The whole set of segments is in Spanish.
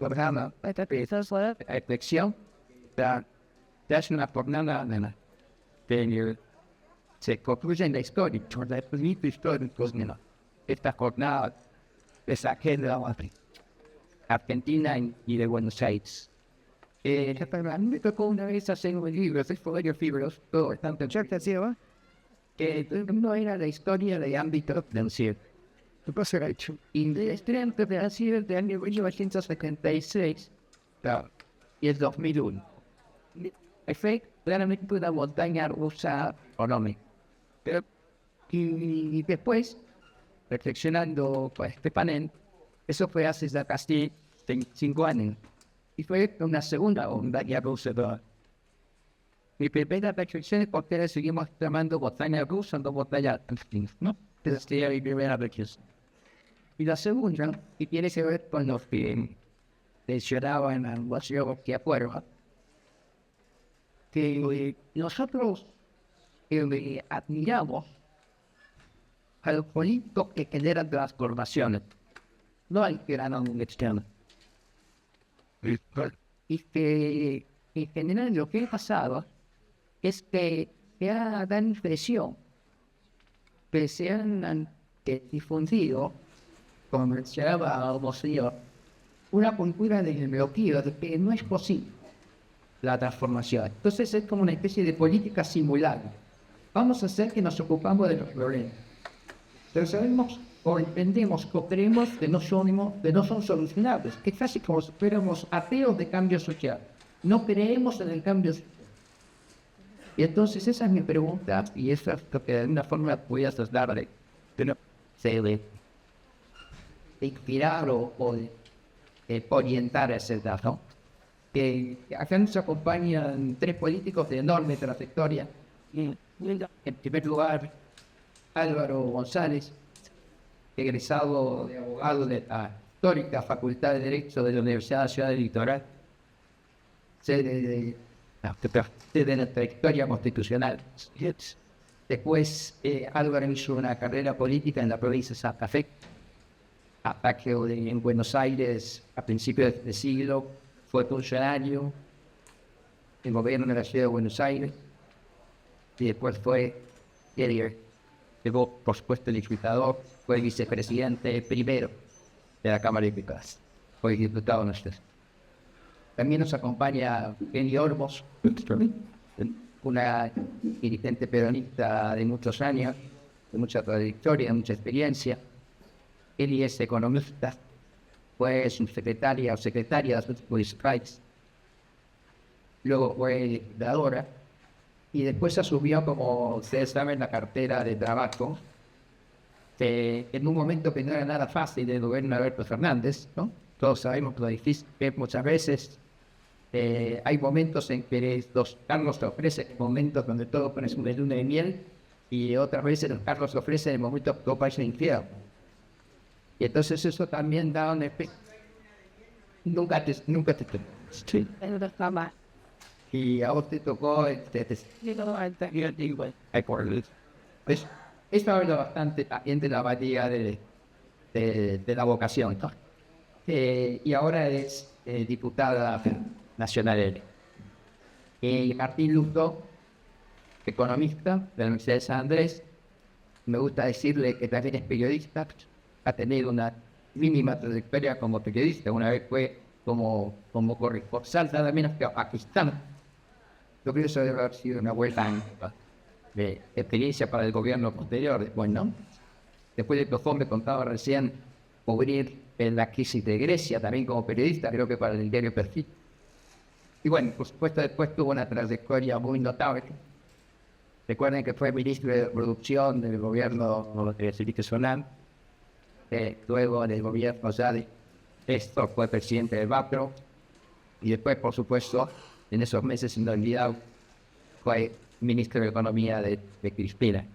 programa de reflexión, te hace una jornada de se concluye en la historia, por el proyecto histórico, esta jornada de saqueo de Argentina y de Buenos Aires. A mí me tocó una vez hacer un libro, hacer varios libros, todo bastante chévere, que uno era la historia de ámbito financiero. Y la historia financiera del año 1976 y el 2001. Fue claramente una montaña rusa económica. Y después, reflexionando con este panel, eso fue hace ya casi 5 años. Y fue una segunda montaña rusa. Mi primera reflexión es por qué seguimos llamando montaña rusa, no montaña rusa, ¿no? Esa sería mi primera reflexión. Y la segunda, que tiene que ver con lo que mencionaba en la moción que acuerda, que nosotros admiramos a los políticos que generan transformaciones, no al que ganan un externo. Y que en general lo que ha pasado es que da la impresión que se han difundido, como mencionaba Mosío, una cultura de bloqueo, de que no es posible la transformación. Entonces es como una especie de política simulada. Vamos a hacer que nos ocupamos de los problemas. Pero sabemos o entendemos o creemos que no son solucionables, que casi como si fuéramos ateos de cambio social. No creemos en el cambio social. Y entonces esa es mi pregunta, y eso es lo que de alguna forma voy a trasladarle, pero de inspirar o de orientar ese dato. Que acá nos acompañan 3 políticos de enorme trayectoria. En primer lugar, Álvaro González, egresado de abogado de la histórica Facultad de Derecho de la Universidad Nacional del Litoral, sede de la trayectoria constitucional. Después, Álvaro hizo una carrera política en la provincia de Santa Fe, hasta que en Buenos Aires, a principios del siglo, fue funcionario del gobierno de la ciudad de Buenos Aires, y después fue llegó, por supuesto, el diputador, fue vicepresidente primero de la Cámara de Diputados, fue diputado nuestro. También nos acompaña Penny Olmos, una dirigente peronista de muchos años, de mucha trayectoria, de mucha experiencia. Él es economista, fue subsecretaria o secretaria de Asuntos Municipales, luego fue legisladora, y después asumió, como ustedes saben, la cartera de trabajo, en un momento que no era nada fácil del gobierno de Alberto Fernández, ¿no? Todos sabemos lo difícil que muchas veces hay momentos en que los cargos te ofrecen momentos donde todo parece una luna de miel, y otras veces los cargos te ofrecen en momentos que todo parece infierno. Y entonces eso también da un efecto. Nunca te sí. Y a vos te tocó pues, esto habla bastante también de la valía de la vocación, ¿no? Y ahora es diputada nacional. Martín Luto, economista de la Universidad de San Andrés, me gusta decirle que también es periodista, ha tenido una mínima trayectoria como periodista. Una vez fue como corresponsal nada menos que a Pakistán. Yo creo que eso debe haber sido una buena de experiencia para el gobierno posterior después, ¿no? Después de Tofón me contaba recién cubrir la crisis de Grecia también como periodista, creo que para el diario Perfil. Y bueno, por supuesto después tuvo una trayectoria muy notable. Recuerden que fue ministro de Producción del gobierno de Felipe Solán. Luego en el gobierno ya de esto fue presidente del BAPRO, y después, por supuesto, en esos meses inolvidables, fue ministro de Economía de Cristina.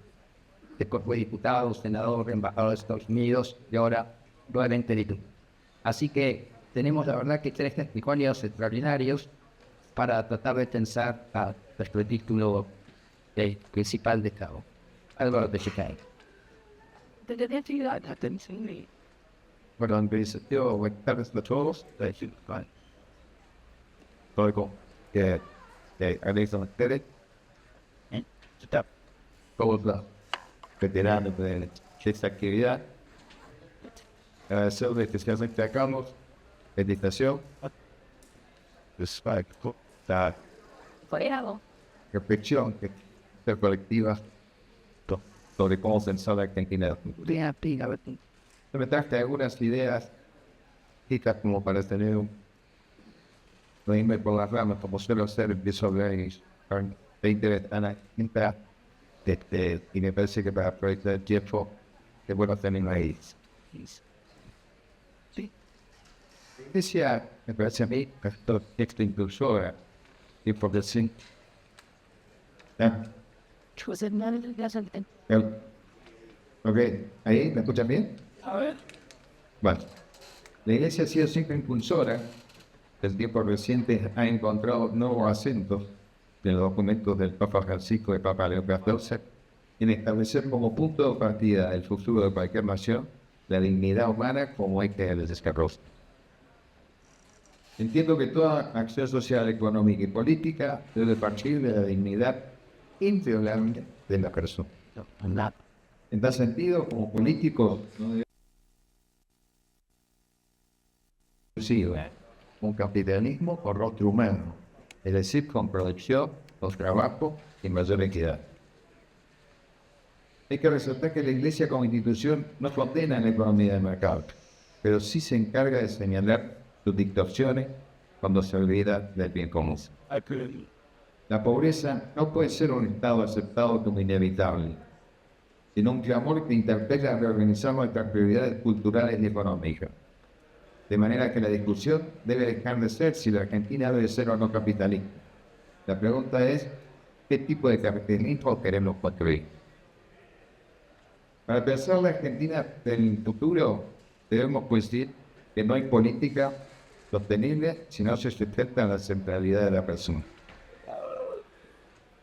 Después fue diputado, senador, embajador de Estados Unidos y ahora nuevamente diputado. Así que tenemos la verdad que 3 testimonios extraordinarios para tratar de pensar a nuestro título principal de Estado. Álvaro de Chicago. Bueno, en principio, buenas tardes a todos. Luego, que anexan ustedes, está todos los veteranos de esta actividad. Agradecerles especialmente a Carlos, meditación, la reflexión que es colectiva sobre cómo pensar la Argentina. Me traje algunas ideas citas como para tener no irme por las ramas como suelo hacer, empiezo a hablar y me interesa la gente y me parece que para aprovechar el tiempo es bueno tener ahí. Decía, me parece a mí, esto texto impulsora y por decir, ok, ahí, ¿me escuchan bien? Bueno, la Iglesia ha sido siempre impulsora. En tiempos recientes ha encontrado nuevos acentos en los documentos del Papa Francisco y Papa León XIV en establecer como punto de partida del futuro de cualquier nación la dignidad humana como eje del desarrollo. Entiendo que toda acción social, económica y política debe partir de la dignidad inviolable de la persona. En tal sentido, como políticos, no debemos un capitalismo con rostro humano, es decir, con producción, con trabajo y mayor equidad. Hay que resaltar que la Iglesia como institución no condena la economía de mercado, pero sí se encarga de señalar sus distorsiones cuando se olvida del bien común. La pobreza no puede ser un estado aceptado como inevitable, sino un clamor que interpela a reorganizar nuestras prioridades culturales y económicas. De manera que la discusión debe dejar de ser si la Argentina debe ser o no capitalista. La pregunta es, ¿qué tipo de capitalismo queremos construir? Para pensar la Argentina del futuro, debemos coincidir que no hay política sostenible si no se sustenta en la centralidad de la persona.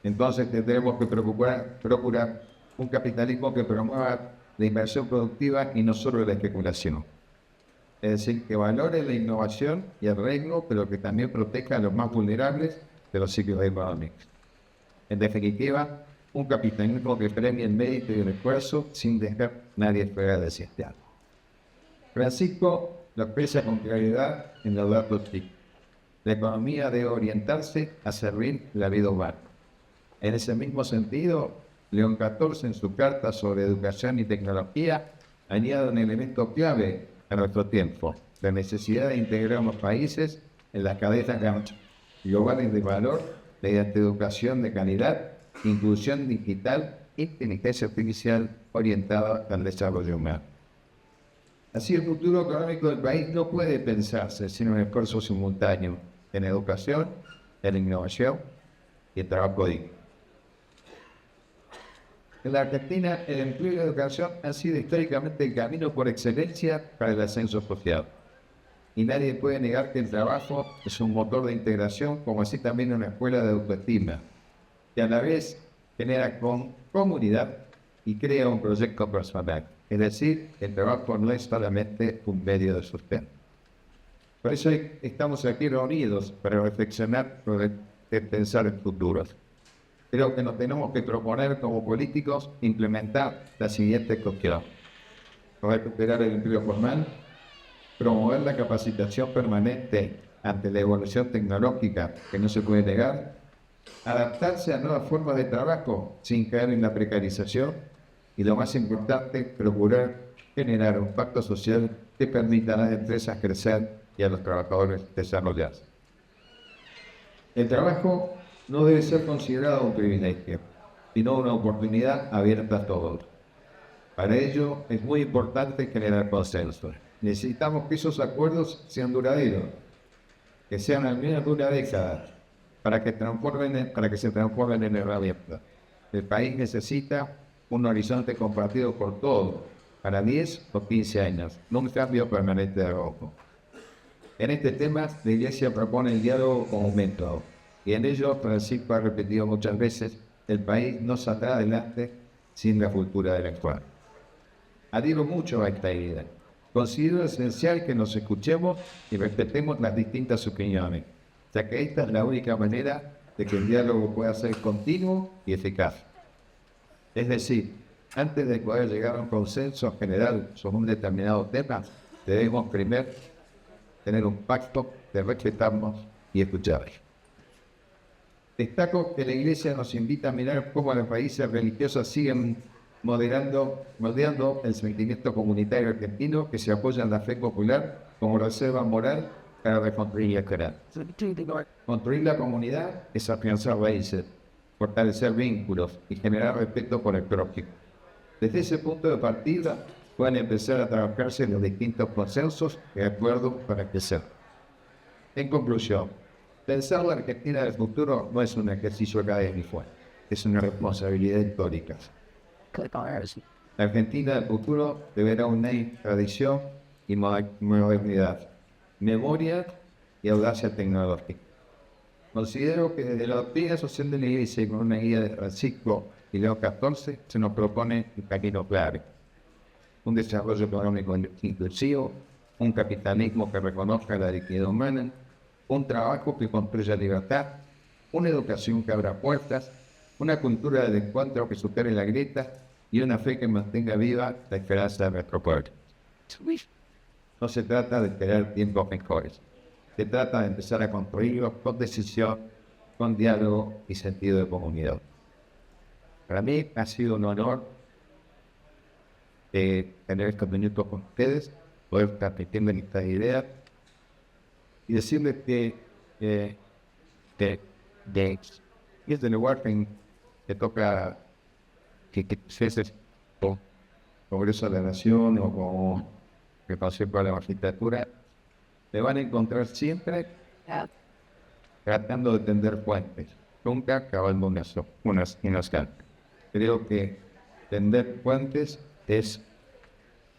Entonces tendremos que procurar un capitalismo que promueva la inversión productiva y no solo la especulación. Es decir, que valore la innovación y el riesgo, pero que también proteja a los más vulnerables de los ciclos económicos. En definitiva, un capitalismo que premie el mérito y el esfuerzo sin dejar nadie fuera de ese estado. Francisco lo expresa con claridad en los datos chicos. La economía debe orientarse a servir la vida humana. En ese mismo sentido, León XIV en su carta sobre educación y tecnología añade un elemento clave a nuestro tiempo, la necesidad de integrar a los países en las cadenas globales de valor mediante educación de calidad, inclusión digital e inteligencia artificial orientada al desarrollo humano. Así, el futuro económico del país no puede pensarse sin un esfuerzo simultáneo en educación, en innovación y en trabajo digno. En la Argentina, el empleo y la educación han sido históricamente el camino por excelencia para el ascenso social. Y nadie puede negar que el trabajo es un motor de integración, como así también una escuela de autoestima, que a la vez genera comunidad y crea un proyecto personal. Es decir, el trabajo no es solamente un medio de sustento. Por eso estamos aquí reunidos para reflexionar sobre pensar el futuro. Creo que nos tenemos que proponer como políticos implementar la siguiente cuestión: recuperar el empleo formal, promover la capacitación permanente ante la evolución tecnológica que no se puede negar, adaptarse a nuevas formas de trabajo sin caer en la precarización y, lo más importante, procurar generar un pacto social que permita a las empresas crecer y a los trabajadores desarrollarse. El trabajo no debe ser considerado un privilegio, sino una oportunidad abierta a todos. Para ello es muy importante generar consenso. Necesitamos que esos acuerdos sean duraderos, que sean al menos de una década, para que se transformen en herramientas. El país necesita un horizonte compartido por todos, para 10 o 15 años, no un cambio permanente de rojo. En este tema, la Iglesia propone el diálogo como un método, y en ello Francisco ha repetido muchas veces: el país no saldrá adelante sin la cultura del actual. Adhiero mucho a esta idea. Considero esencial que nos escuchemos y respetemos las distintas opiniones, ya que esta es la única manera de que el diálogo pueda ser continuo y eficaz. Es decir, antes de poder llegar a un consenso general sobre un determinado tema, debemos primero tener un pacto de respetarnos y escuchar. Destaco que la Iglesia nos invita a mirar cómo las raíces religiosas siguen moldeando el sentimiento comunitario argentino que se apoya en la fe popular como reserva moral para reconstruir la comunidad. Construir la comunidad es afianzar raíces, fortalecer vínculos y generar respeto por el prójimo. Desde ese punto de partida pueden empezar a trabajarse los distintos consensos y acuerdos para crecer. En conclusión, pensar la Argentina del futuro no es un ejercicio académico, es una responsabilidad histórica. La Argentina del futuro deberá unir tradición y modernidad, memoria y audacia tecnológica. Considero que desde la doctrina social de la Iglesia y con una guía de Francisco y León XIV se nos propone un camino claro. Un desarrollo económico inclusivo, un capitalismo que reconozca la dignidad humana, un trabajo que construya libertad, una educación que abra puertas, una cultura del encuentro que supere la grieta y una fe que mantenga viva la esperanza de nuestro pueblo. No se trata de esperar tiempos mejores, se trata de empezar a construirlos con decisión, con diálogo y sentido de comunidad. Para mí ha sido un honor tener estos minutos con ustedes, poder transmitirles estas ideas y decirles que es del lugar que toca que veces con Congreso de la Nación o con el Consejo de la Magistratura, me van a encontrar siempre tratando de tender puentes, nunca cavando unas cantas. Creo que tender puentes es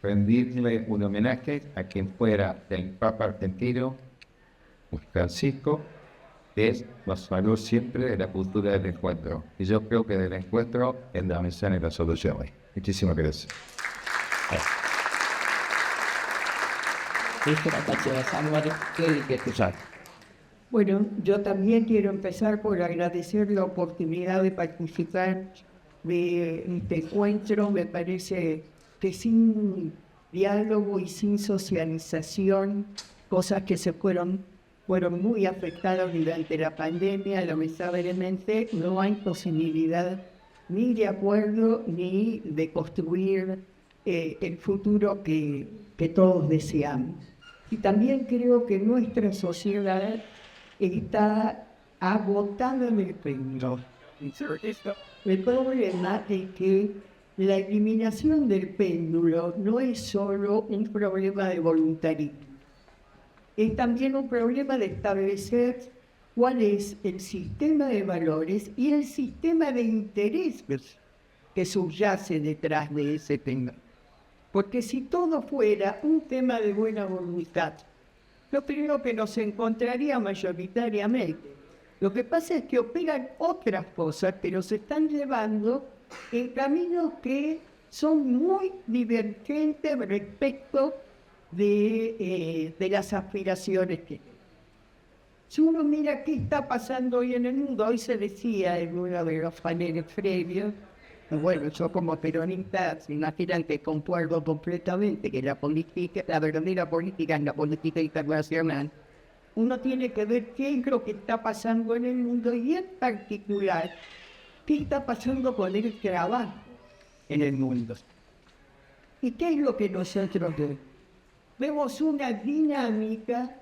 rendirle un homenaje a quien fuera el Papa argentino, Francisco, que nos habló siempre de la cultura del encuentro. Y yo creo que del encuentro es la mensaje y la solución. Muchísimas gracias. Bueno, yo también quiero empezar por agradecer la oportunidad de participar de este encuentro. Me parece que sin diálogo y sin socialización, cosas que fueron muy afectadas durante la pandemia, lamentablemente no hay posibilidad ni de acuerdo ni de construir el futuro que todos deseamos. Y también creo que nuestra sociedad está agotada en el péndulo. El problema es que la eliminación del péndulo no es solo un problema de voluntarismo, es también un problema de establecer cuál es el sistema de valores y el sistema de intereses que subyace detrás de ese tema. Porque si todo fuera un tema de buena voluntad, lo primero que nos encontraría mayoritariamente. Lo que pasa es que operan otras cosas que nos están llevando en caminos que son muy divergentes respecto de las aspiraciones que tenemos. Si uno mira qué está pasando hoy en el mundo, hoy se decía en uno de los paneles previos, bueno, yo como peronista, se imaginan que concuerdo completamente que la verdadera política es la política internacional. Uno tiene que ver qué es lo que está pasando en el mundo y en particular qué está pasando con el trabajo en el mundo. ¿Y qué es lo que nosotros vemos? Vemos una dinámica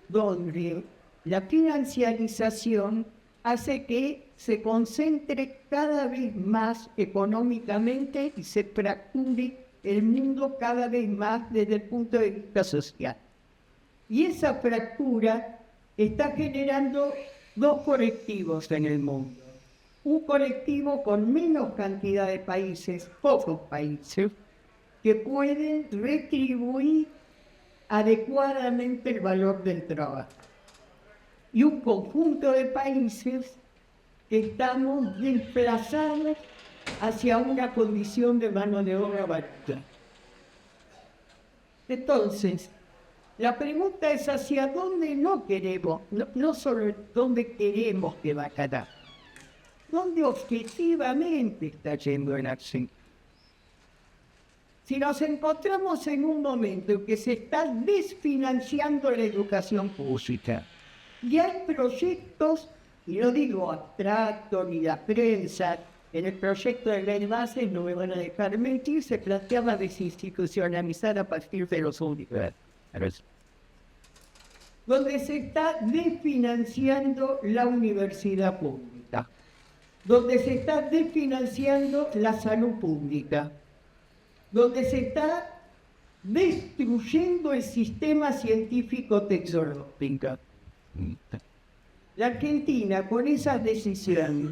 donde la financiarización hace que se concentre cada vez más económicamente y se fracture el mundo cada vez más desde el punto de vista social. Y esa fractura está generando dos colectivos en el mundo. Un colectivo con menos cantidad de países, pocos países, que pueden retribuir adecuadamente el valor del trabajo. Y un conjunto de países que estamos desplazados hacia una condición de mano de obra barata. Entonces, la pregunta es hacia dónde no queremos, no solo dónde queremos que vaya a dar, dónde objetivamente está yendo el acción. Si nos encontramos en un momento en que se está desfinanciando la educación pública, y hay proyectos, y no digo abstracto ni la prensa, en el proyecto de ley base, no me van a dejar mentir, se planteaba desinstitucionalizar a partir de los universitarios, donde se está desfinanciando la universidad pública, donde se está desfinanciando la salud pública, donde se está destruyendo el sistema científico-tecnológico. La Argentina, con esas decisiones,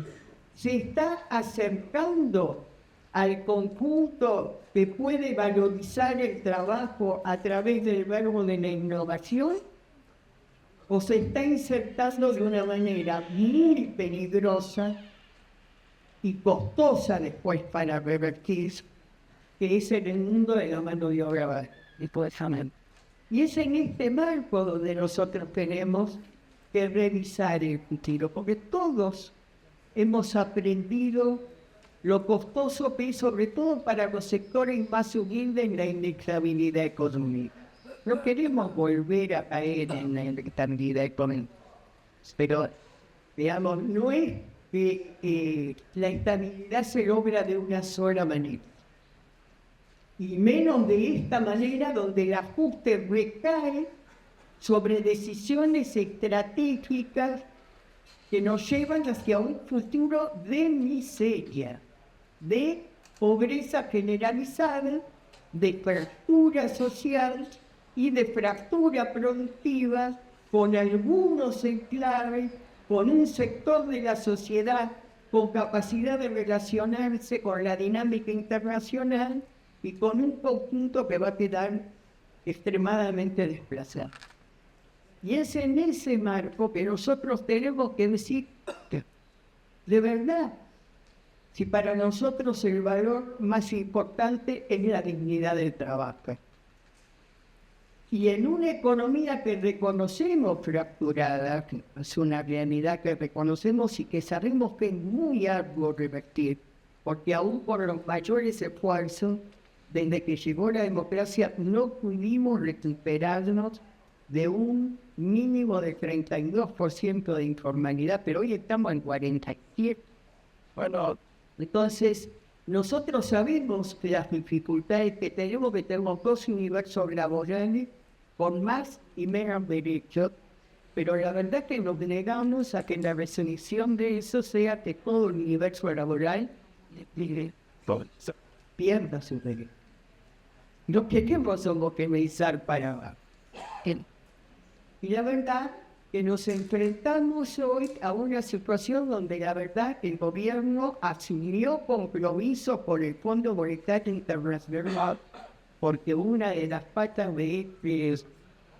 se está acercando al conjunto que puede valorizar el trabajo a través del verbo de la innovación, o se está insertando de una manera muy peligrosa y costosa después para revertir, que es en el mundo de la mano de obra barata. Y es en este marco donde nosotros tenemos que revisar el futuro, porque todos hemos aprendido lo costoso que es, sobre todo para los sectores más humildes, la inestabilidad económica. No queremos volver a caer en la inestabilidad económica, pero, digamos, no es que la estabilidad se logra de una sola manera. Y menos de esta manera donde el ajuste recae sobre decisiones estratégicas que nos llevan hacia un futuro de miseria, de pobreza generalizada, de fractura social y de fractura productiva, con algunos enclaves, con un sector de la sociedad con capacidad de relacionarse con la dinámica internacional y con un conjunto que va a quedar extremadamente desplazado. Y es en ese marco que nosotros tenemos que decir, de verdad, si para nosotros el valor más importante es la dignidad del trabajo. Y en una economía que reconocemos fracturada, que es una realidad que reconocemos y que sabemos que es muy arduo revertir, porque aún por los mayores esfuerzos, desde que llegó la democracia, no pudimos recuperarnos de un mínimo de 32% de informalidad, pero hoy estamos en 47%. Bueno, entonces, nosotros sabemos que las dificultades que tenemos dos universos laborales con más y menos derechos, pero la verdad que nos negamos a que la resolución de eso sea que todo el universo laboral pierda su derecho. No queremos homogeneizar para abajo. Y la verdad que nos enfrentamos hoy a una situación donde la verdad el gobierno asumió compromiso por el Fondo Monetario Internacional, porque una de las patas de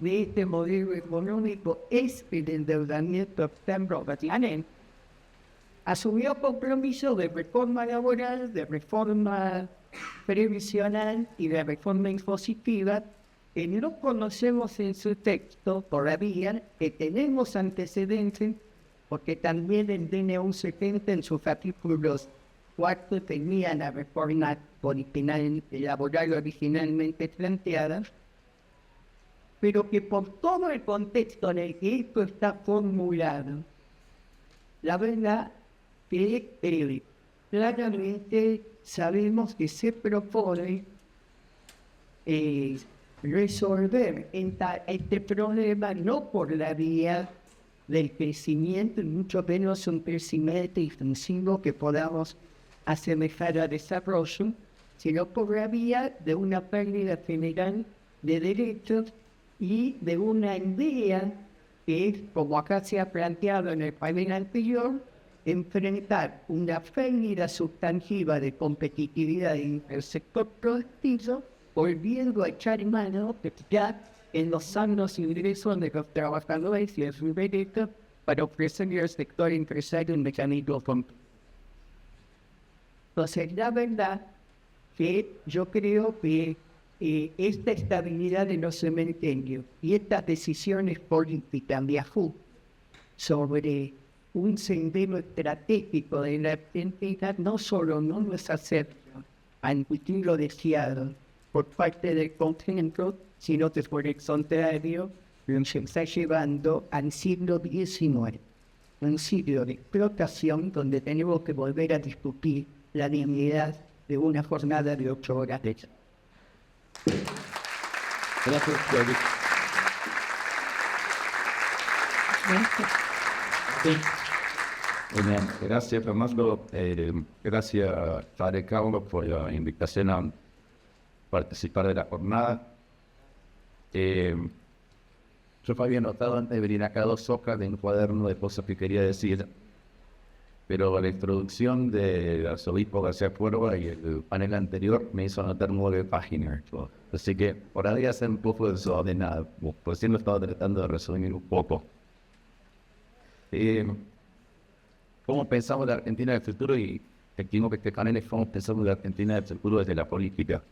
este modelo económico es el endeudamiento externo. Asumió compromiso de reforma laboral, de reforma previsional y de reforma impositiva, que no conocemos en su texto todavía, que tenemos antecedentes, porque también el DNU 70 en sus artículos 4 tenía la reforma laboral originalmente planteada, pero que por todo el contexto en el que esto está formulado, la verdad que claramente sabemos que se propone resolver este problema no por la vía del crecimiento, y mucho menos un crecimiento intensivo que podamos asemejar a desarrollo, sino por la vía de una pérdida general de derechos y de una idea que es, como acá se ha planteado en el panel anterior, enfrentar una pérdida sustantiva de competitividad en el sector productivo, volviendo a echar mano ya en los sanos ingresos de los trabajadores y de sus derechos para ofrecerle al sector empresario un mecanismo completo. Entonces, la verdad que yo creo que esta estabilidad de los cementerios y estas decisiones políticas de ajuste sobre un sendero estratégico de la Argentina no solo no nos acerca al futuro deseado por parte del continente, sino que por el contrario nos está llevando al siglo XIX, un siglo de explotación donde tenemos que volver a discutir la dignidad de una jornada de 8 horas de trabajo. Gracias, David. Muy bien, gracias Fernando, gracias Padre Carlos por la invitación a participar de la jornada. Yo había notado antes de venir acá 2 hojas de un cuaderno de cosas que quería decir, pero la introducción del arzobispo García Cuerva y el panel anterior me hizo anotar 9 páginas. Así que por ahí hacer un poco desordenado, por si lo estaba tratando de resumir un poco. ¿Cómo pensamos la Argentina del futuro? Y efectivamente este panel es cómo pensamos la Argentina del futuro desde la política.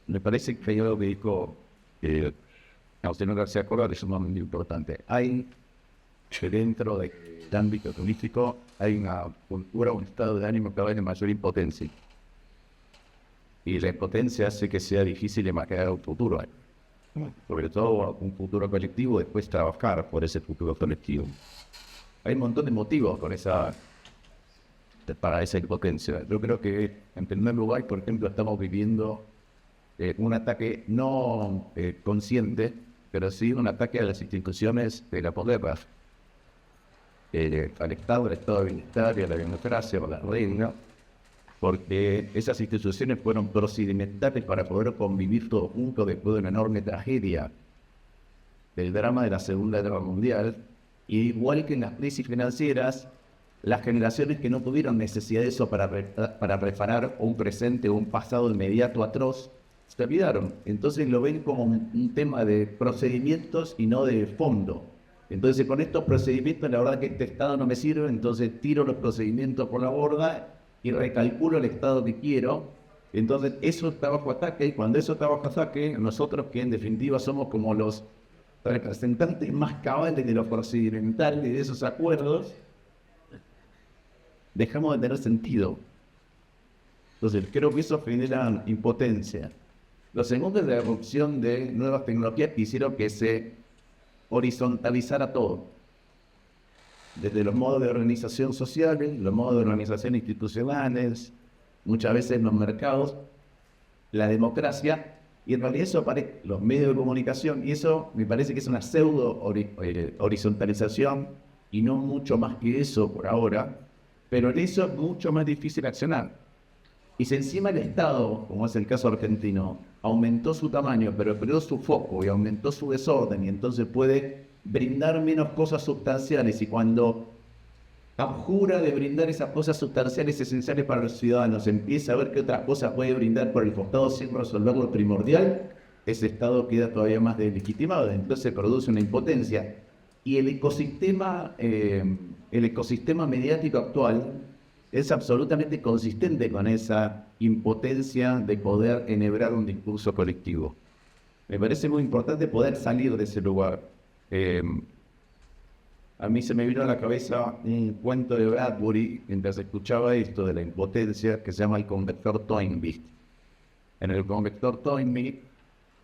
Me parece que hay algo que dijo Agustín García Cuerva que es sumamente importante. Hay dentro del ámbito turístico hay una cultura, un estado de ánimo cada vez de mayor impotencia. Y la impotencia hace que sea difícil imaginar un futuro. Sobre todo un futuro colectivo, después trabajar por ese futuro colectivo. Hay un montón de motivos para esa impotencia. Yo creo que, en primer lugar, por ejemplo, estamos viviendo un ataque no consciente, pero sí un ataque a las instituciones de la posguerra. Al Estado de bienestar y a la democracia, a la reina, porque esas instituciones fueron procedimentales para poder convivir todos juntos después de una enorme tragedia del drama de la Segunda Guerra Mundial. Y igual que en las crisis financieras, las generaciones que no tuvieron necesidad de eso para reparar un presente o un pasado inmediato atroz, se olvidaron. Entonces lo ven como un tema de procedimientos y no de fondo. Entonces con estos procedimientos la verdad que este Estado no me sirve, entonces tiro los procedimientos por la borda y recalculo el Estado que quiero. Entonces eso está bajo ataque, y cuando eso está bajo ataque, nosotros que en definitiva somos como los representantes más cabales de lo procedimental y de esos acuerdos, dejamos de tener sentido. Entonces creo que eso genera impotencia. Lo segundo es la erupción de nuevas tecnologías que hicieron que se horizontalizara todo. Desde los modos de organización sociales, los modos de organización institucionales, muchas veces los mercados, la democracia, y en realidad eso aparece, los medios de comunicación, y eso me parece que es una pseudo horizontalización, y no mucho más que eso por ahora, pero en eso es mucho más difícil accionar. Y si encima el Estado, como es el caso argentino, aumentó su tamaño, pero perdió su foco y aumentó su desorden, y entonces puede brindar menos cosas sustanciales, y cuando abjura de brindar esas cosas sustanciales esenciales para los ciudadanos, empieza a ver qué otras cosas puede brindar por el costado sin resolver lo primordial, ese Estado queda todavía más deslegitimado, entonces se produce una impotencia. Y el ecosistema mediático actual es absolutamente consistente con esa impotencia de poder enhebrar un discurso colectivo. Me parece muy importante poder salir de ese lugar. A mí se me vino a la cabeza un cuento de Bradbury mientras escuchaba esto de la impotencia, que se llama El Convector Toynbee. En el Convector Toynbee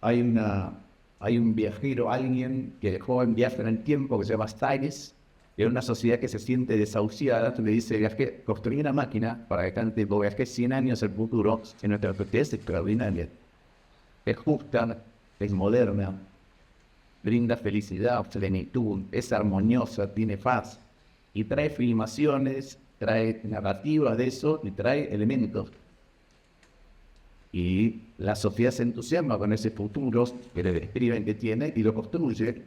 hay un viajero, alguien que dejó en viaje en el tiempo, que se llama Styles, y en una sociedad que se siente desahuciada, le dice: viajé, construí una máquina para que cante, viajé 100 años al futuro, en nuestra sociedad es extraordinaria. Es justa, es moderna, brinda felicidad, plenitud, es armoniosa, tiene paz, y trae filmaciones, trae narrativas de eso, y trae elementos. Y la sociedad se entusiasma con ese futuro que le describen que tiene y lo construye.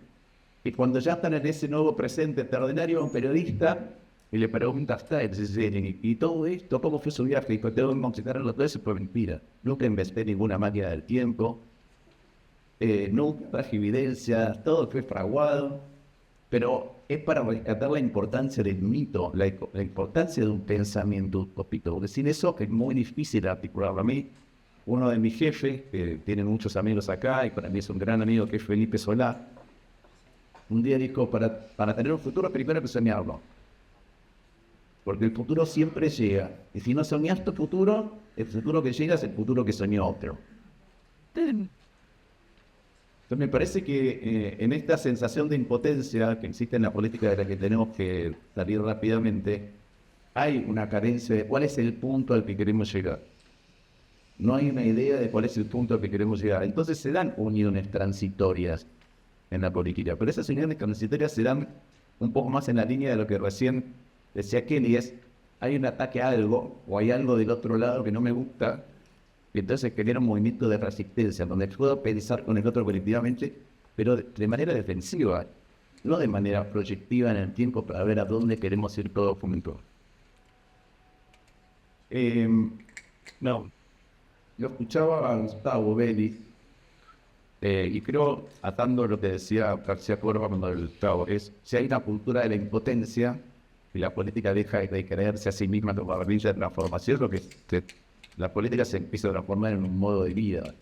Y cuando ya están en ese nuevo presente extraordinario, un periodista y le pregunta a Stiles, y todo esto, ¿cómo fue su viaje? Y cuando tengo que considerarlo todo eso, fue mentira. Nunca inventé ninguna máquina del tiempo, nunca traje evidencia, todo fue fraguado. Pero es para rescatar la importancia del mito, la importancia de un pensamiento utópico. Porque sin eso es muy difícil articularlo. A mí uno de mis jefes, que tiene muchos amigos acá, y para mí es un gran amigo, que es Felipe Solá, un día dijo, para tener un futuro primero hay que soñarlo. Porque el futuro siempre llega. Y si no soñas tu futuro, el futuro que llega es el futuro que soñó otro. Entonces me parece que en esta sensación de impotencia que existe en la política de la que tenemos que salir rápidamente, hay una carencia de cuál es el punto al que queremos llegar. No hay una idea de cuál es el punto al que queremos llegar. Entonces se dan uniones transitorias en la política, pero esas uniones transitorias se dan un poco más en la línea de lo que recién decía Kelly, es hay un ataque a algo, o hay algo del otro lado que no me gusta, y entonces genera un movimiento de resistencia, donde puedo pensar con el otro colectivamente, pero de manera defensiva, no de manera proyectiva en el tiempo para ver a dónde queremos ir todos juntos. No, yo escuchaba a Gustavo Vélez, y creo, atando lo que decía García Córdoba cuando el Gustavo, es si hay una cultura de la impotencia, y la política deja de creerse a sí misma como barrilla de transformación, lo que la política se empieza a transformar en un modo de vida.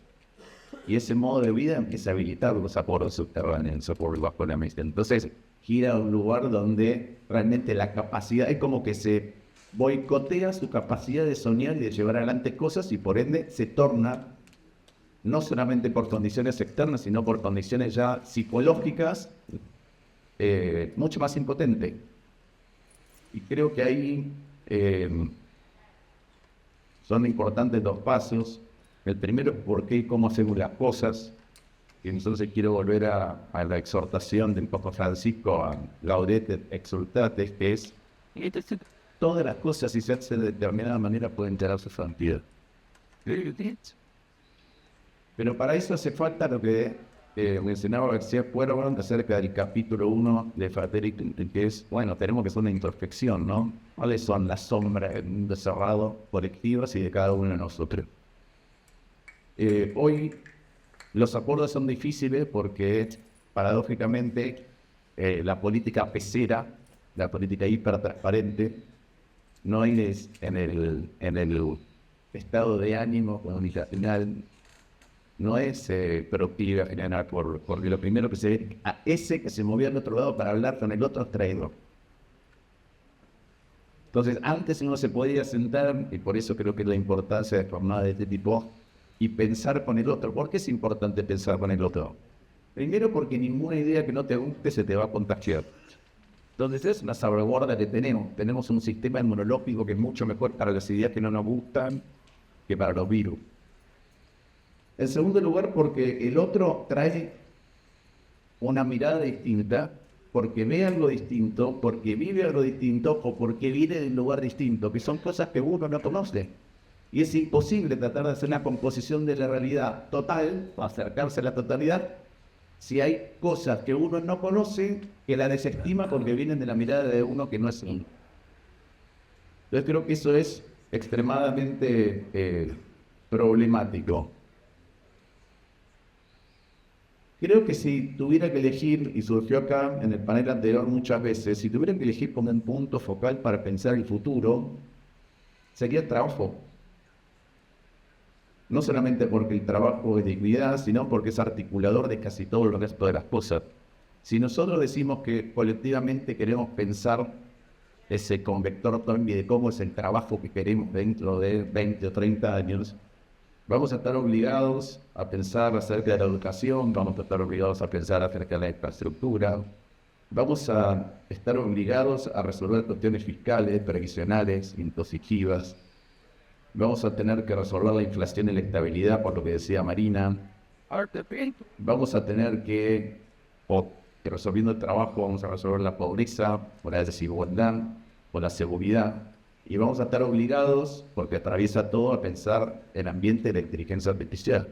Y ese modo de vida empieza a habilitar los aportes subterráneos, por bajo la mesa. Entonces, gira a un lugar donde realmente la capacidad es como que se boicotea su capacidad de soñar y de llevar adelante cosas, y por ende se torna, no solamente por condiciones externas, sino por condiciones ya psicológicas, mucho más impotente. Y creo que ahí son importantes dos pasos. El primero es por qué y cómo hacemos las cosas. Y entonces quiero volver a la exhortación del Papa Francisco, a Gaudete Exultate, que es todas las cosas, si se hacen de determinada manera, pueden tener su sentido. Pero para eso hace falta lo que mencionaba García Cuervo acerca del capítulo 1 de Fratelli, que es, bueno, tenemos que hacer una introspección, ¿no? ¿Cuáles son las sombras del mundo cerrado, colectivas y de cada uno de nosotros? Hoy los acuerdos son difíciles porque, paradójicamente, la política pesera, la política hipertransparente, no es en el estado de ánimo comunicacional, no es productiva general, porque lo primero que se ve a ese que se movió al otro lado para hablar con el otro es traidor. Entonces, antes uno se podía sentar, y por eso creo que es la importancia de jornadas de este tipo, y pensar con el otro. ¿Por qué es importante pensar con el otro? Primero, porque ninguna idea que no te guste se te va a contagiar. Entonces, es una salvaguarda que tenemos. Tenemos un sistema inmunológico que es mucho mejor para las ideas que no nos gustan que para los virus. En segundo lugar, porque el otro trae una mirada distinta, porque ve algo distinto, porque vive algo distinto o porque viene de un lugar distinto, que son cosas que uno no conoce. Y es imposible tratar de hacer una composición de la realidad total, o acercarse a la totalidad, si hay cosas que uno no conoce, que la desestima porque vienen de la mirada de uno que no es uno. Entonces creo que eso es extremadamente problemático. Creo que si tuviera que elegir, y surgió acá en el panel anterior muchas veces, si tuviera que elegir como un punto focal para pensar el futuro, sería el trabajo. No solamente porque el trabajo es dignidad, sino porque es articulador de casi todo el resto de las cosas. Si nosotros decimos que colectivamente queremos pensar ese convector zombie de cómo es el trabajo que queremos dentro de 20 o 30 años, vamos a estar obligados a pensar acerca de la educación, vamos a estar obligados a pensar acerca de la infraestructura, vamos a estar obligados a resolver cuestiones fiscales, previsionales, impositivas, vamos a tener que resolver la inflación y la estabilidad, por lo que decía Marina, vamos a tener que, resolviendo el trabajo, vamos a resolver la pobreza, o la desigualdad, o la seguridad. Y vamos a estar obligados, porque atraviesa todo, a pensar el ambiente de la inteligencia artificial.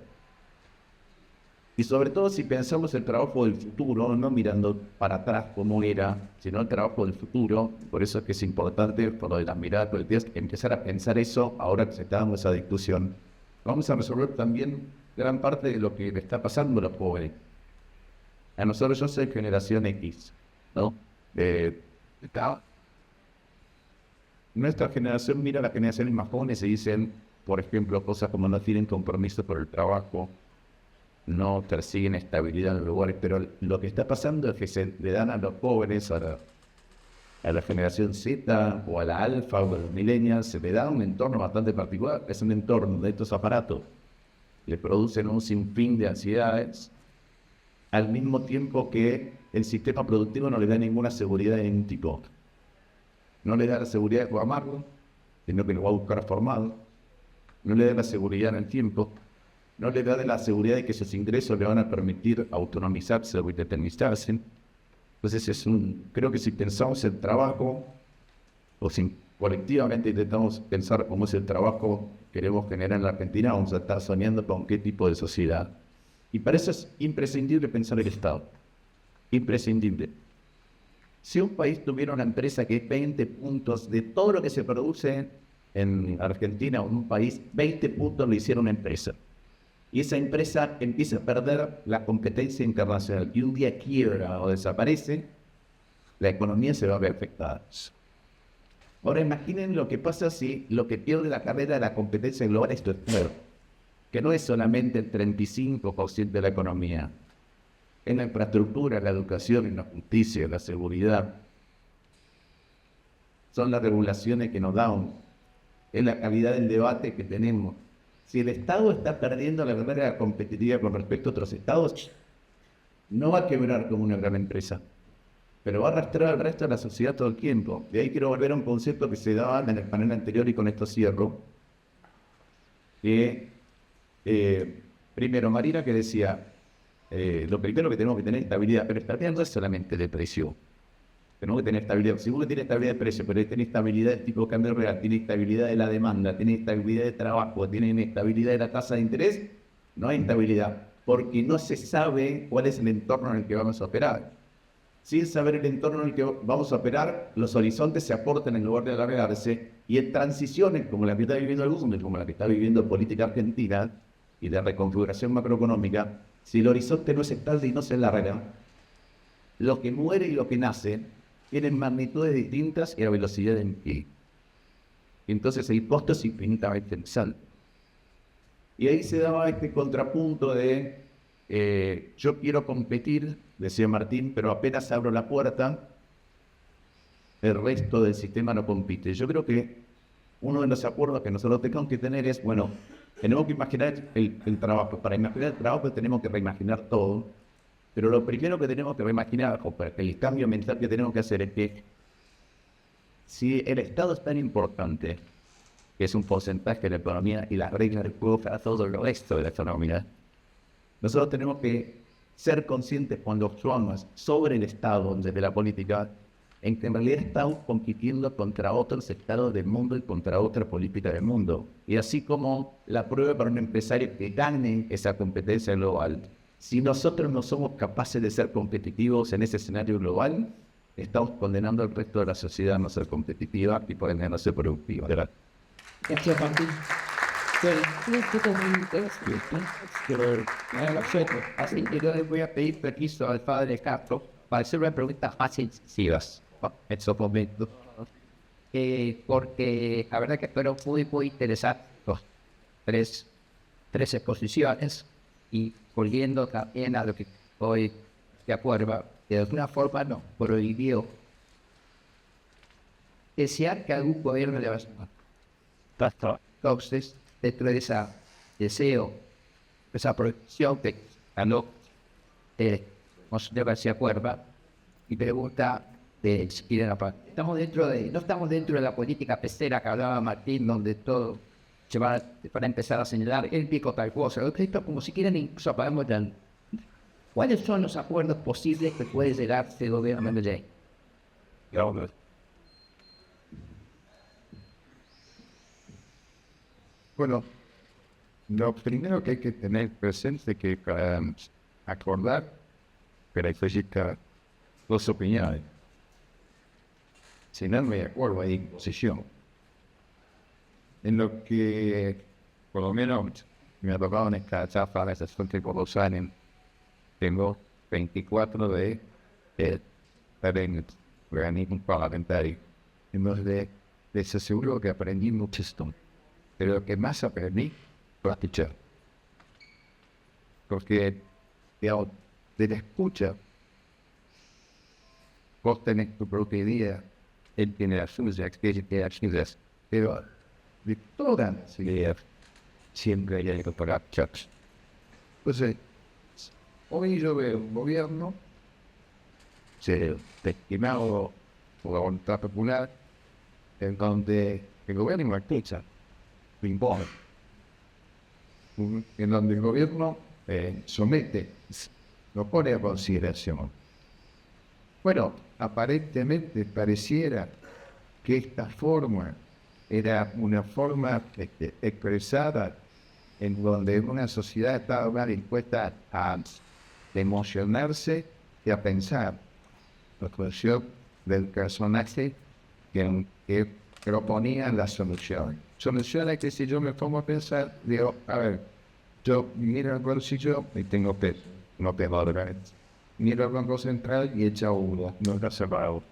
Y sobre todo si pensamos el trabajo del futuro, no mirando para atrás como era, sino el trabajo del futuro. Por eso es que es importante, por lo de las miradas colectivas, empezar a pensar eso ahora que se está dando esa discusión. Vamos a resolver también gran parte de lo que le está pasando a los jóvenes. A nosotros, yo soy generación X, ¿no? Nuestra generación mira a las generaciones más jóvenes y dicen, por ejemplo, cosas como no tienen compromiso por el trabajo, no persiguen estabilidad en los lugares, pero lo que está pasando es que se le dan a los jóvenes, a la generación Z o a la alfa o a los millennials, se le da un entorno bastante particular, es un entorno de estos aparatos, le producen un sinfín de ansiedades, al mismo tiempo que el sistema productivo no le da ninguna seguridad de ningún tipo. No le da la seguridad de programarlo, sino que lo va a buscar formado, no le da la seguridad en el tiempo, no le da la seguridad de que sus ingresos le van a permitir autonomizarse o independizarse. Entonces creo que si pensamos el trabajo, o si colectivamente intentamos pensar cómo es el trabajo que queremos generar en la Argentina, vamos a estar soñando con qué tipo de sociedad. Y para eso es imprescindible pensar el Estado. Imprescindible. Si un país tuviera una empresa que es 20 puntos de todo lo que se produce en Argentina o en un país, 20 puntos lo hiciera una empresa. Y esa empresa empieza a perder la competencia internacional y un día quiebra o desaparece, la economía se va a ver afectada. Ahora imaginen lo que pasa si lo que pierde la carrera de la competencia global es nuevo, que no es solamente el 35% de la economía, en la infraestructura, en la educación, en la justicia, en la seguridad. Son las regulaciones que nos dan, es la calidad del debate que tenemos. Si el Estado está perdiendo la carrera competitiva con respecto a otros estados, no va a quebrar como una gran empresa, pero va a arrastrar al resto de la sociedad todo el tiempo. De ahí quiero volver a un concepto que se daba en el panel anterior y con esto cierro. Primero, Marina que decía, lo primero que tenemos que tener es estabilidad, pero estabilidad no es solamente de precio. Tenemos que tener estabilidad. Si uno tiene estabilidad de precio, pero tiene estabilidad de tipo de cambio real, tiene estabilidad de la demanda, tiene estabilidad de trabajo, tiene estabilidad de la tasa de interés, no hay estabilidad, porque no se sabe cuál es el entorno en el que vamos a operar. Sin saber el entorno en el que vamos a operar, los horizontes se aportan en lugar de alargarse, y en transiciones como la que está viviendo el mundo, como la que está viviendo política argentina y de reconfiguración macroeconómica, si el horizonte no es estable y no se alarga, lo que muere y lo que nace tienen magnitudes distintas y la velocidad en pie. Entonces el costo es infinitamente alto. Y ahí se daba este contrapunto de yo quiero competir, decía Martín, pero apenas abro la puerta, el resto del sistema no compite. Yo creo que uno de los acuerdos que nosotros tenemos que tener es, bueno, tenemos que imaginar el trabajo. Para imaginar el trabajo tenemos que reimaginar todo. Pero lo primero que tenemos que reimaginar, o el cambio mental que tenemos que hacer es que si el Estado es tan importante, que es un porcentaje de la economía y las reglas del juego para todo el resto de la economía, nosotros tenemos que ser conscientes cuando actuamos sobre el Estado desde la política, en que en realidad estamos compitiendo contra otros estados del mundo y contra otra política del mundo. Y así como la prueba para un empresario que gane esa competencia global, si nosotros no somos capaces de ser competitivos en ese escenario global, estamos condenando al resto de la sociedad a no ser competitiva y por ende a no ser productiva. Gracias, Martín. Así que yo le voy a pedir permiso al padre Castro para hacer una pregunta más incisivas en su momento. Porque la verdad que fueron muy interesantes tres exposiciones, y volviendo también a lo que hoy de acuerdo, de alguna forma nos prohibió desear que algún gobierno le vaya a. Entonces, dentro de ese deseo, esa prohibición que ganó Monseñor García Cuerva, y pregunta de si quieren la paz. No estamos dentro de la política pesera que hablaba Martín, donde todo se va a empezar a señalar el pico tal cosa. Esto como si quieren incluso podemos dar. ¿Cuáles son los acuerdos posibles que puede llegar este gobierno de ley? Bueno, lo primero que hay que tener presente es que para acordar, pero necesita dos opiniones. Si no me acuerdo, hay imposición. En lo que, por lo menos, me ha tocado en esta etapa de estos últimos 2 años, tengo 24 de organismo parlamentario. En donde les aseguro que aprendí mucho esto. pero lo que más aprendí fue a escuchar. Porque, digamos, de la escucha, vos tenés tu propia idea, él tiene las suyas, él tiene las suyas, pero de todas las ideas siempre hay algo para escuchar. Entonces, hoy yo veo un gobierno destinado por la voluntad popular, en donde el gobierno no escucha, lo impone, en donde el gobierno somete, lo pone a consideración. Bueno, aparentemente pareciera que esta forma era una forma expresada en donde una sociedad estaba más dispuesta a emocionarse y a pensar. La cuestión del personaje que proponía la solución. Soluciones que si yo me pongo a pensar, digo, a ver, yo miro el bolsillo y tengo peso, no tengo dólares. Miro el Banco Central y echa uno, no está cerrado.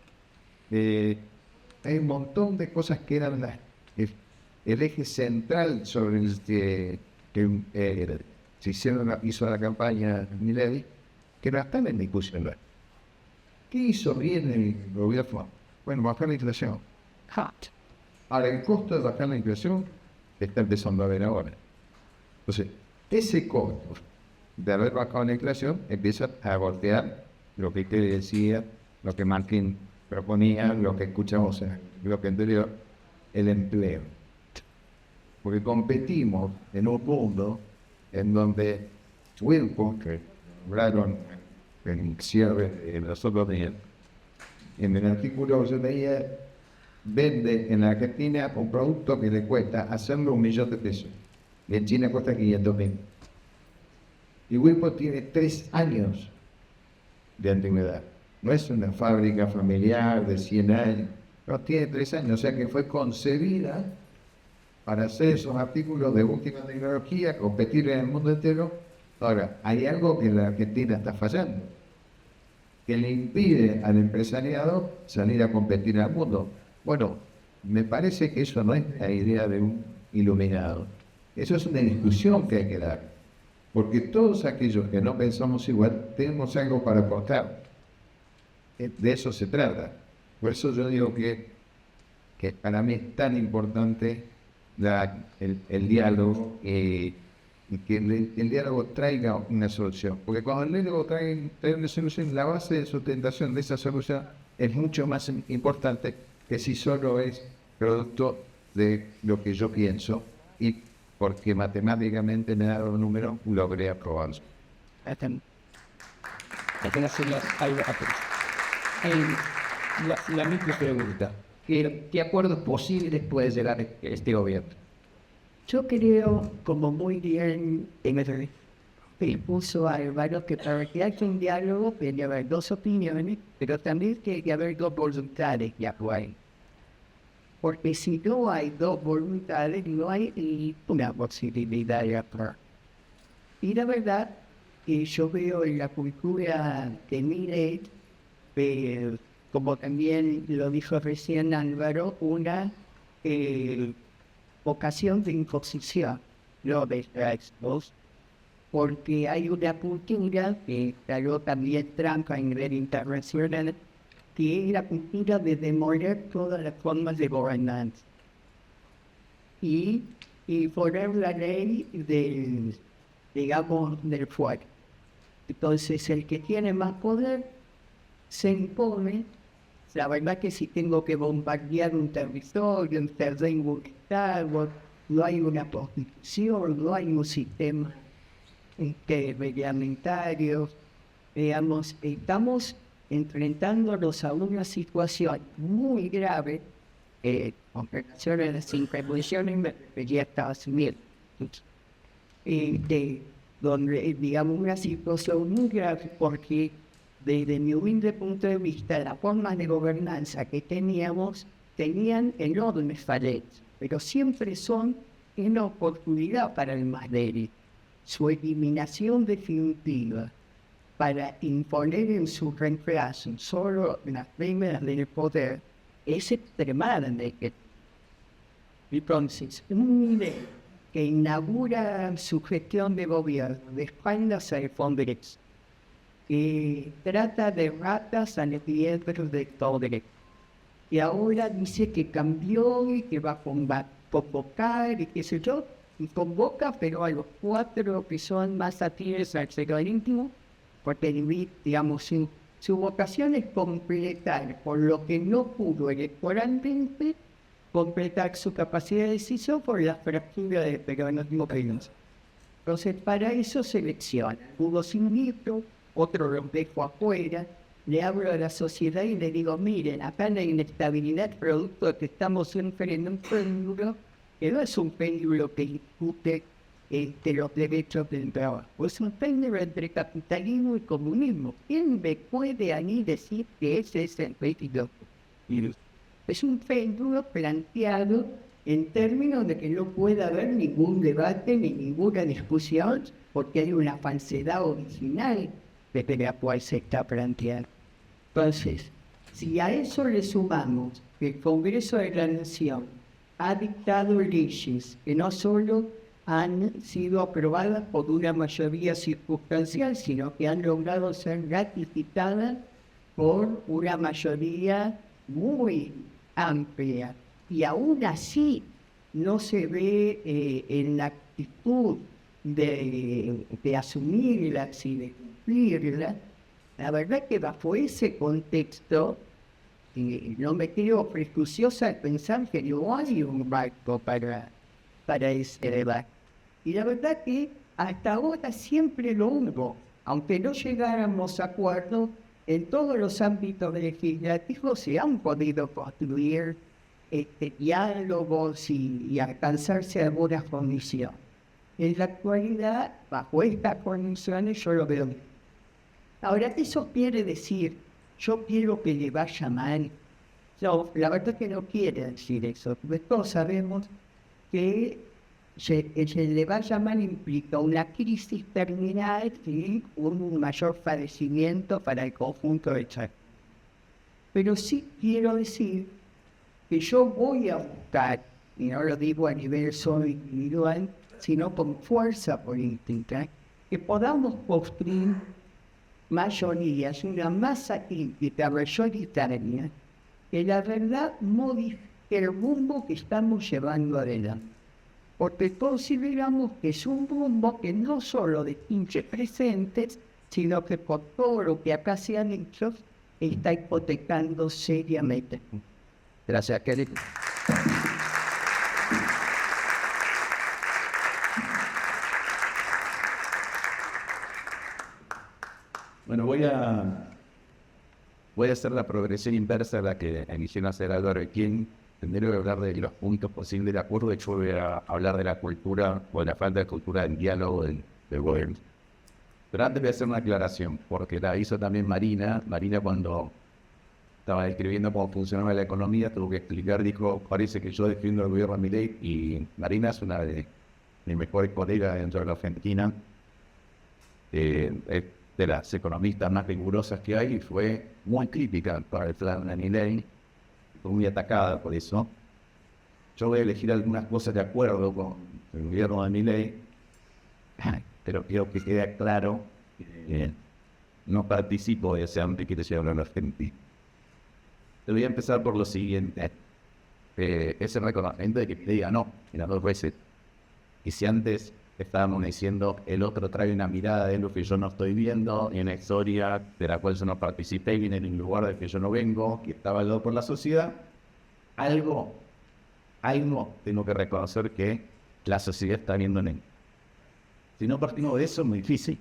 Hay un montón de cosas que eran el eje central sobre el que se hizo la campaña Milei, que no están en discusión. ¿Qué hizo bien el gobierno? Bueno, bajar la inflación. Ahora, el costo de bajar la inflación está empezando a ver ahora. Entonces, ese costo de haber bajado la inflación empieza a golpear lo que usted decía, lo que Martín proponía, lo que escuchamos en el bloque anterior, el empleo. Porque competimos en un mundo en donde Wilco, que hablaron en el cierre de los otros días, en el artículo yo leía, vende en la Argentina un producto que le cuesta hacerlo 1.000.000 de pesos. Y en China cuesta 500.000. Y Wilco tiene 3 años de antigüedad. No es una fábrica familiar de 100 años. No, tiene 3 años. O sea que fue concebida para hacer esos artículos de última tecnología, competir en el mundo entero. Ahora, hay algo que la Argentina está fallando, que le impide al empresariado salir a competir al mundo. Bueno, me parece que eso no es la idea de un iluminado. Eso es una discusión que hay que dar. Porque todos aquellos que no pensamos igual, tenemos algo para aportar. De eso se trata. Por eso yo digo que para mí es tan importante el diálogo y que el diálogo traiga una solución. Porque cuando el diálogo trae una solución, la base de sustentación de esa solución es mucho más importante que si solo es producto de lo que yo pienso y porque matemáticamente me ha dado un número, logré aprobarlo. La misma pregunta. ¿Qué acuerdos posibles puede llegar este gobierno? Yo creo, como muy bien puso Álvaro, que para que haya un diálogo debe haber 2 opiniones, pero también tiene que haber 2 voluntades que actúen. Porque si no hay 2 voluntades, no hay ni una posibilidad de actuar. Y la verdad, que yo veo en la cultura de Milei, como también lo dijo recién Álvaro, una vocación de imposición, no de extractos, porque hay una cultura que salió también trampa en nivel internacional, que es la cultura de demoler todas las formas de gobernanza y poner la ley del, digamos, del fuego. Entonces, el que tiene más poder se impone. La verdad que si tengo que bombardear un territorio, un terreno, un estado, no hay una constitución, no hay un sistema reglamentario. Digamos, estamos enfrentándonos a una situación muy grave con relación a las intervenciones que ya está asumiendo. Donde, digamos, una situación muy grave porque desde mi humilde punto de vista, las formas de gobernanza que tenían enormes falencias, pero siempre son una oportunidad para el más débil. Su eliminación definitiva para imponer en su reemplazo solo las primeras del poder es extremadamente. Entonces, un líder que inaugura su gestión de gobierno de espaldas al Congreso, que trata de ratas a los miembros del Congreso, y ahora dice que cambió y que va a convocar y qué sé yo, y convoca, pero a los 4 que son más afines al secularismo, porque digamos, su vocación es completar, por lo que no pudo electoralmente, completar su capacidad de decisión por la fractura del peronismo peronismo. Entonces, para eso selecciona. Uno sin libro, otro los dejo afuera, le hablo a la sociedad y le digo, miren, acá la inestabilidad producto de que estamos enfrentando un péndulo, que no es un péndulo que discute los derechos del trabajo, es un péndulo entre capitalismo y comunismo. ¿Quién me puede a mí decir que ese es el péndulo? Es un péndulo planteado en términos de que no puede haber ningún debate ni ninguna discusión, porque hay una falsedad original desde la cual se está planteando. Entonces, si a eso le sumamos que el Congreso de la Nación ha dictado leyes que no solo han sido aprobadas por una mayoría circunstancial, sino que han logrado ser ratificadas por una mayoría muy amplia, y aún así no se ve en la actitud de asumirlas y de cumplirlas. La verdad que bajo ese contexto no me quedo prejuiciosa de pensar que no hay un marco para ese debate. Y la verdad que hasta ahora siempre lo hubo, aunque no llegáramos a acuerdos, en todos los ámbitos legislativos se han podido construir diálogos y alcanzarse algunas condiciones. En la actualidad, bajo estas condiciones, yo lo veo bien. Ahora, eso quiere decir, yo quiero que le vaya mal. No, la verdad que no quiere decir eso, porque todos sabemos que se le vaya mal implica una crisis terminal y un mayor padecimiento para el conjunto de Chile. Pero sí quiero decir que yo voy a buscar, y no lo digo a nivel solo individual, sino con fuerza política, que podamos construir mayorías, una masa crítica mayoritaria, que la verdad modifique el rumbo que estamos llevando adelante. Porque consideramos que es un rumbo que no solo distingue presentes, sino que por todo lo que acá se han hecho, está hipotecando seriamente. Gracias, Kelly. Bueno, voy a hacer la progresión inversa a la que inició a hacer Álvaro King. Primero voy a hablar de los puntos posibles de acuerdo, después voy a hablar de la cultura o de la falta de cultura del diálogo del gobierno. Pero antes voy a hacer una aclaración, porque la hizo también Marina. Marina, cuando estaba describiendo cómo funcionaba la economía, tuvo que explicar, dijo, parece que yo defiendo el gobierno de Milei, y Marina es una de mis mejores colegas dentro de la Argentina, es de las economistas más rigurosas que hay, y fue muy crítica para el plan de Milei, fue muy atacada por eso. Yo voy a elegir algunas cosas de acuerdo con el gobierno de Milei, pero quiero que quede claro que no participo de ese ámbito que te lleva a la Argentina. Te voy a empezar por lo siguiente. Ese reconocimiento de que me diga no, en las 2 veces. Y si antes estábamos diciendo el otro trae una mirada de lo que yo no estoy viendo, y una historia de la cual yo no participé, viene en un lugar del que yo no vengo, que está valorado por la sociedad, algo tengo que reconocer que la sociedad está viendo en él. Si no partimos de eso, es muy difícil.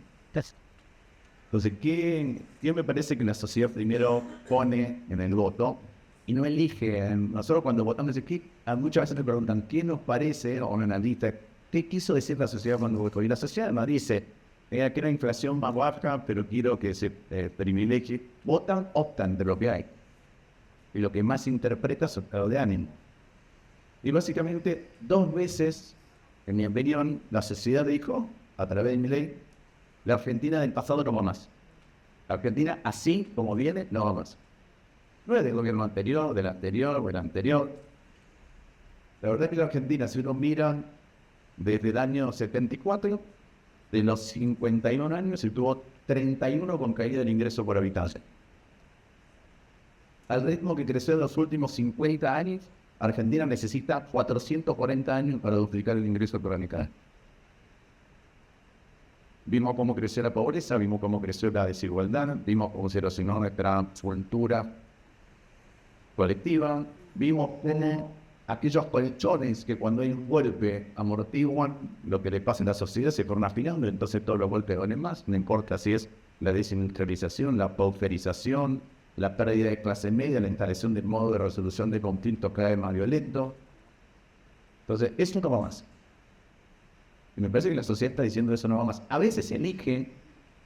Entonces, ¿qué me parece que la sociedad primero pone en el voto y no elige? Nosotros cuando votamos, muchas veces nos preguntan, ¿qué nos parece, o un analista, qué quiso decir la sociedad cuando votó? Y la sociedad nos dice, que la inflación más baja, pero quiero que se privilegie. Optan de lo que hay. Y lo que más interpreta es el estado de ánimo. Y básicamente, 2 veces, en mi opinión, la sociedad dijo, a través de Milei, la Argentina del pasado no va más. La Argentina, así como viene, no va más. No es del gobierno anterior, del anterior o el anterior. La verdad es que la Argentina, si uno mira desde el año 74, de los 51 años, se tuvo 31 con caída del ingreso por habitante. Al ritmo que creció en los últimos 50 años, Argentina necesita 440 años para duplicar el ingreso por habitante. Vimos cómo creció la pobreza, vimos cómo creció la desigualdad, vimos cómo se erosionó nuestra cultura colectiva, vimos cómo aquellos colchones que cuando hay un golpe amortiguan lo que le pasa en la sociedad se fueron afinando, entonces todos los golpes duelen más, no importa si es la desindustrialización, la pauperización, la pérdida de clase media, la instalación de modo de resolución de conflictos cada vez más violento. Entonces, eso no va más. Y me parece que la sociedad está diciendo eso no va más. A veces se elige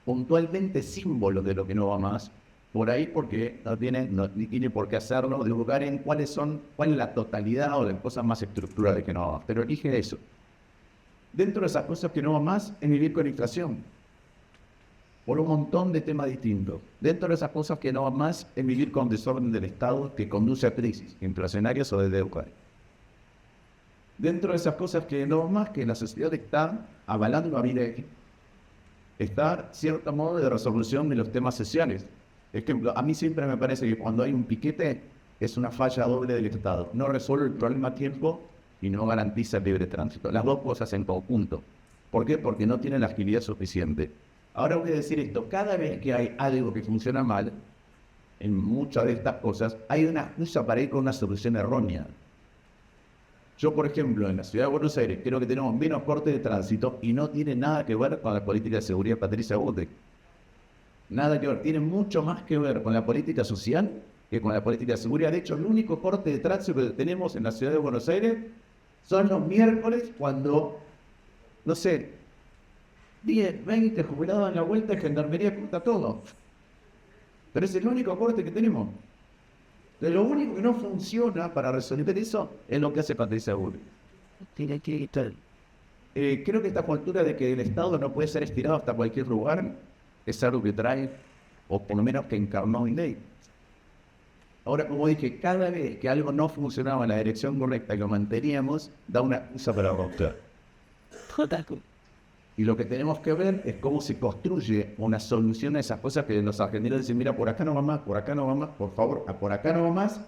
puntualmente símbolos de lo que no va más, por ahí porque no tiene por qué hacerlo, de lugar en cuál es la totalidad o las cosas más estructurales que no va más. Pero elige eso. Dentro de esas cosas que no va más es vivir con inflación, por un montón de temas distintos. Dentro de esas cosas que no va más es vivir con desorden del Estado que conduce a crisis inflacionarias o de deuda. Dentro de esas cosas que no más que la sociedad está avalando a vida, está cierto modo de resolución de los temas sociales. Por ejemplo, a mí siempre me parece que cuando hay un piquete es una falla doble del Estado. No resuelve el problema a tiempo y no garantiza el libre tránsito. Las dos cosas en conjunto. ¿Por qué? Porque no tienen la agilidad suficiente. Ahora voy a decir esto, cada vez que hay algo que funciona mal, en muchas de estas cosas, hay una excusa para ir con una solución errónea. Yo, por ejemplo, en la ciudad de Buenos Aires, creo que tenemos menos cortes de tránsito y no tiene nada que ver con la política de seguridad de Patricia Bullrich. Nada que ver, tiene mucho más que ver con la política social que con la política de seguridad. De hecho, el único corte de tránsito que tenemos en la ciudad de Buenos Aires son los miércoles cuando, no sé, 10, 20 jubilados en la vuelta, gendarmería corta todo. Pero es el único corte que tenemos. Entonces, lo único que no funciona para resolver eso es lo que hace Patricia Bullrich. Creo que esta cultura de que el Estado no puede ser estirado hasta cualquier lugar es algo que trae, o por lo menos que encarnó Milei. Ahora, como dije, cada vez que algo no funcionaba en la dirección correcta y lo manteníamos, da una excusa para romper. Y lo que tenemos que ver es cómo se construye una solución a esas cosas que los argentinos dicen, mira, por acá no va más, por acá no va más, por favor, por acá no va más,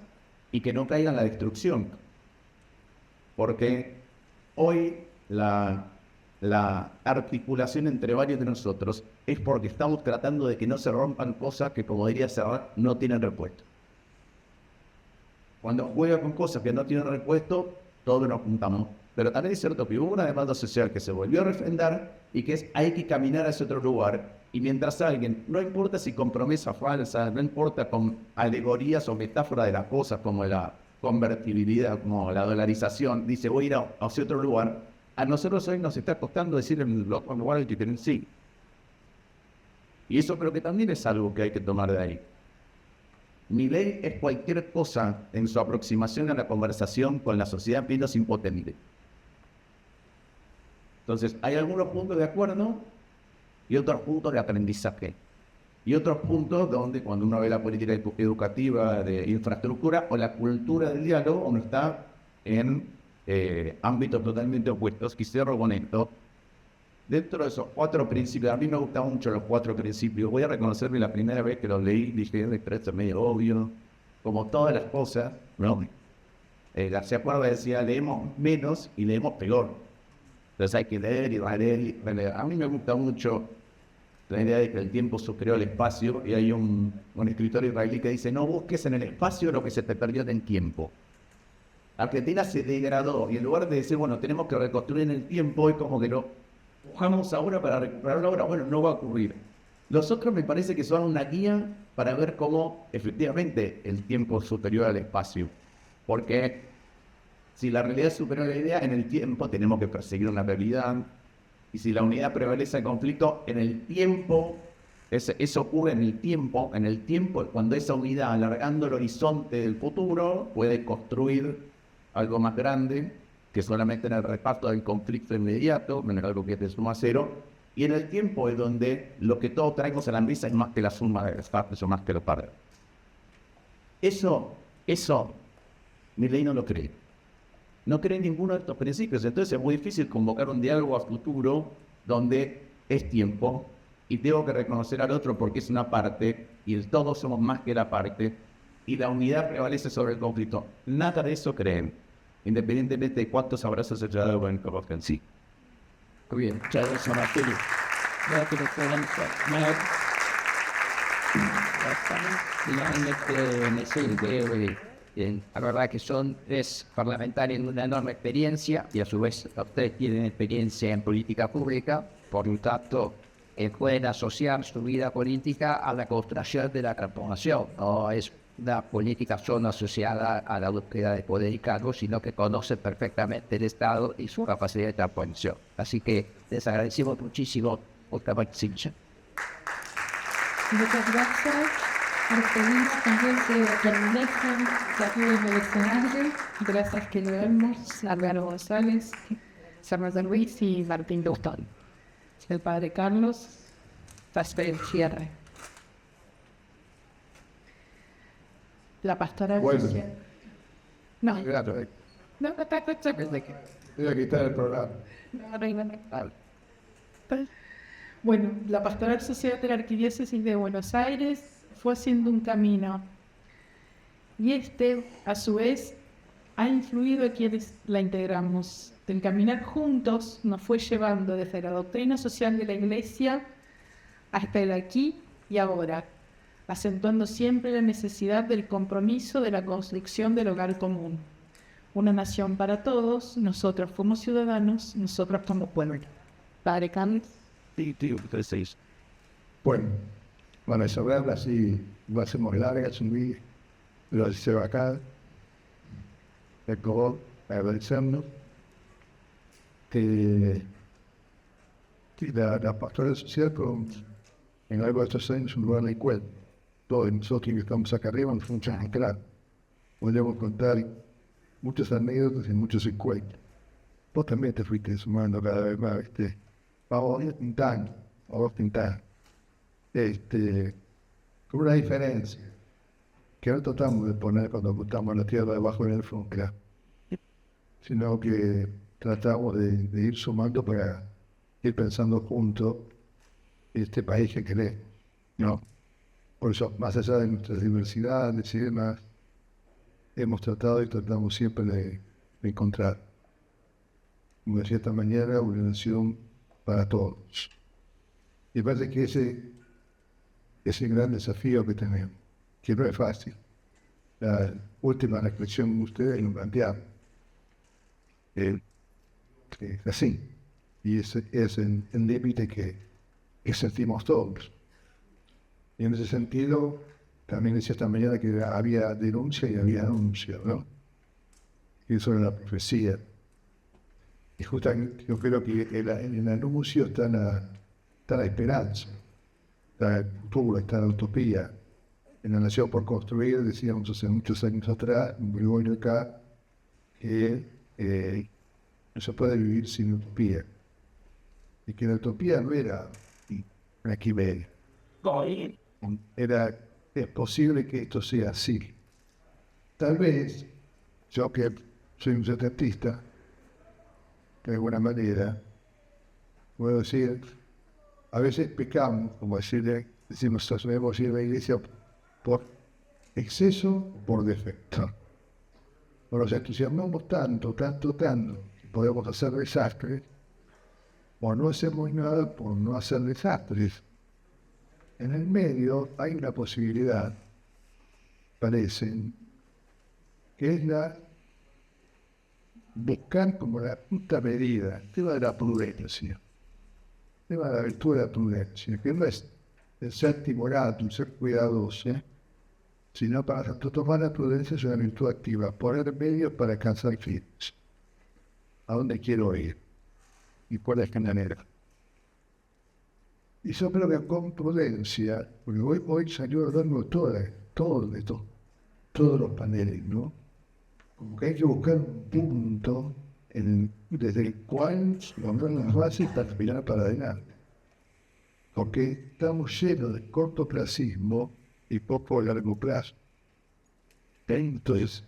y que no caiga en la destrucción. Porque hoy la articulación entre varios de nosotros es porque estamos tratando de que no se rompan cosas que, como diría Serrat, no tienen repuesto. Cuando juega con cosas que no tienen repuesto, todos nos juntamos. Pero también es cierto que hubo una demanda social que se volvió a refrendar y que es hay que caminar hacia otro lugar. Y mientras alguien, no importa si con promesas falsas, no importa con alegorías o metáforas de las cosas como la convertibilidad, como la dolarización, dice voy a ir hacia otro lugar, a nosotros hoy nos está costando decir en los lugares que tienen sí. Y eso creo que también es algo que hay que tomar de ahí. Milei es cualquier cosa en su aproximación a la conversación con la sociedad menos impotente. Entonces, hay algunos puntos de acuerdo y otros puntos de aprendizaje. Y otros puntos donde cuando uno ve la política educativa de infraestructura o la cultura del diálogo, uno está en ámbitos totalmente opuestos. Y cierro con esto. Dentro de esos 4 principios, a mí me gustan mucho los 4 principios. Voy a reconocerme la primera vez que los leí, dije, esto es medio obvio, como todas las cosas, ¿no? García Cuerva decía, leemos menos y leemos peor. Entonces hay que leer y releer y releer. A mí me gusta mucho la idea de que el tiempo superior al espacio, y hay un escritor israelí que dice, no busques en el espacio lo que se te perdió en el tiempo. Argentina se degradó, y en lugar de decir, bueno, tenemos que reconstruir en el tiempo, es como que lo empujamos ahora para recuperarlo ahora, bueno, no va a ocurrir. Los otros me parece que son una guía para ver cómo efectivamente el tiempo es superior al espacio. Porque si la realidad es superior a la idea, en el tiempo tenemos que perseguir una realidad. Y si la unidad prevalece el conflicto, en el tiempo, eso ocurre en el tiempo, cuando esa unidad, alargando el horizonte del futuro, puede construir algo más grande que solamente en el reparto del conflicto inmediato, menos algo que es de suma cero. Y en el tiempo es donde lo que todos traemos a la mesa es más que la suma de las partes o más que los pares. Eso, Milei no lo cree. no creen ninguno de estos principios. Entonces es muy difícil convocar un diálogo a futuro donde es tiempo y tengo que reconocer al otro porque es una parte y todos somos más que la parte y la unidad prevalece sobre el conflicto. Nada de eso creen, independientemente de cuántos abrazos se haya dado en el sí. Muy bien, muchas gracias, Marcelo. Gracias, doctor Antonio. Finalmente me sirve, la verdad que son tres parlamentarios de una enorme experiencia y a su vez ustedes tienen experiencia en política pública, por lo tanto pueden asociar su vida política a la construcción de la transformación. No es una política solo asociada a la búsqueda de poder y cargo, sino que conocen perfectamente el Estado y su capacidad de transformación. Así que les agradecemos muchísimo por esta participación. Muchas gracias. Nos pedimos también que permanezcan aquí en el escenario. Gracias que lo vemos. Álvaro González, Fernando Ruiz y Martín Dostón. El padre Carlos, Pastor Cierre. La pastora. Bueno. No, Claro, no, voy a quitar el programa. Bueno, la Pastoral Social de la Arquidiócesis de Buenos Aires fue haciendo un camino y a su vez, ha influido a quienes la integramos. El caminar juntos nos fue llevando desde la doctrina social de la Iglesia hasta el aquí y ahora, acentuando siempre la necesidad del compromiso de la construcción del hogar común. Una nación para todos, nosotros como ciudadanos, nosotros como pueblo. Padre Carlos. Bueno, van a saber así, lo hacemos larga, subir, lo hacemos acá, el color, agradecernos. La pastoral social en algo de estos años un lugar de encuentro. Todos nosotros que estamos acá arriba nos fuimos a encontrar. Podemos contar muchas anécdotas y muchos encuentros. Vos también te fuiste sumando cada vez más, ¿viste? Vamos pintando, con una diferencia que no tratamos de poner cuando botamos la tierra debajo del alfombra, sino que tratamos de ir sumando para ir pensando juntos este país que queremos, ¿no? Por eso, más allá de nuestras diversidades y demás, hemos tratado y tratamos siempre de encontrar, como decía esta mañana, una nación para todos. Y parece que ese gran desafío que tenemos, que no es fácil. La última reflexión que ustedes lo plantearon, es así. Y ese es el límite que sentimos todos. Y en ese sentido, también decía esta mañana que había denuncia y había anuncio, ¿no? Y eso era la profecía. Y justamente yo creo que en el anuncio está la esperanza, está el futuro, está la utopía. En la nación por construir, decíamos hace muchos años atrás, un Gregorio acá, que no se puede vivir sin utopía. Y que la utopía no era una quimera. Es posible que esto sea así. Tal vez, yo que soy un setentista, de alguna manera, puedo decir, a veces pecamos, como decimos, debemos ir a la iglesia por exceso o por defecto. O nos entusiasmamos tanto, que podemos hacer desastres, o no hacemos nada por no hacer desastres. En el medio hay una posibilidad, parece, que es la buscar como la justa medida, el tema de la prudencia, el tema de la virtud de la prudencia, que no es el ser timorato, el ser cuidadoso, sino para tomar la prudencia es una virtud activa, poner medios para alcanzar fines. ¿A dónde quiero ir? Y por esta manera. Y yo creo que con prudencia, porque hoy salió dando todos los paneles, ¿no? Como que hay que buscar un punto desde el cual lograr las bases para mirar para adelante. Porque estamos llenos de cortoplacismo y poco largo plazo. Entonces,